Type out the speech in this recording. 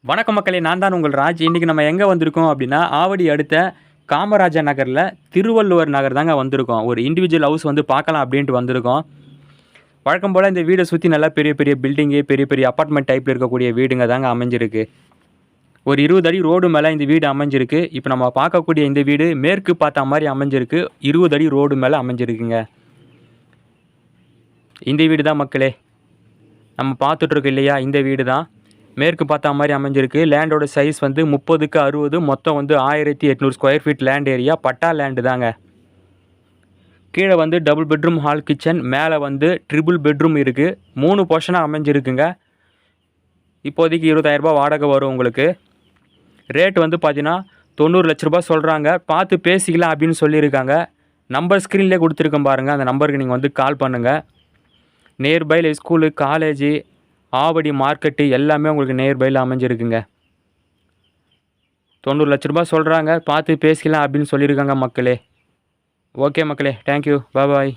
வணக்கம் மக்களே, நான் தான் உங்கள் ராஜ். இன்றைக்கி நம்ம எங்கே வந்திருக்கோம் அப்படின்னா, ஆவடி அடுத்த காமராஜர் நகரில் திருவள்ளுவர் நகர் தாங்க வந்திருக்கோம். ஒரு இண்டிவிஜுவல் ஹவுஸ் வந்து பார்க்கலாம் அப்படின்ட்டு வந்திருக்கோம். வழக்கம் போல் இந்த வீடை சுற்றி நல்லா பெரிய பெரிய பில்டிங்கு, பெரிய பெரிய அப்பார்ட்மெண்ட் டைப்பில் இருக்கக்கூடிய வீடுங்க தாங்க அமைஞ்சிருக்கு. ஒரு 20 அடி ரோடு மேலே இந்த வீடு அமைஞ்சிருக்கு. இப்போ நம்ம பார்க்கக்கூடிய இந்த வீடு மேற்கு பார்த்த மாதிரி அமைஞ்சிருக்கு. 20 அடி ரோடு மேலே அமைஞ்சிருக்குங்க. இந்த வீடு தான் மக்களே நம்ம பார்த்துட்ருக்கோம் இல்லையா, இந்த வீடு தான் மேற்கு பார்த்தா மாதிரி அமைஞ்சிருக்கு. லேண்டோட சைஸ் வந்து 30க்கு 60, மொத்தம் வந்து 1800 ஸ்கொயர் ஃபீட் லேண்ட் ஏரியா. பட்டா லேண்டு தாங்க. கீழே வந்து டபுள் பெட்ரூம் ஹால் கிச்சன், மேலே வந்து ட்ரிபிள் பெட்ரூம் இருக்குது. 3 போர்ஷனாக அமைஞ்சிருக்குங்க. இப்போதைக்கு 20,000 ரூபாய் வாடகை வரும் உங்களுக்கு. ரேட் வந்து பார்த்தீங்கன்னா 90 லட்ச ரூபா சொல்கிறாங்க. பார்த்து பேசிக்கலாம் அப்படின்னு சொல்லியிருக்காங்க. நம்பர் ஸ்க்ரீன்லேயே கொடுத்துருக்கேன் பாருங்கள், அந்த நம்பருக்கு நீங்கள் வந்து கால் பண்ணுங்கள். நியர்பையில் ஸ்கூலு, காலேஜு, ஆவடி மார்க்கெட்டு எல்லாமே உங்களுக்கு நியர்பையில் அமைஞ்சிருக்குங்க. 90 லட்ச ரூபா சொல்கிறாங்க. பார்த்து பேசிக்கலாம் அப்படின்னு சொல்லியிருக்காங்க மக்களே. ஓகே மக்களே, தேங்க்யூ, பாய்.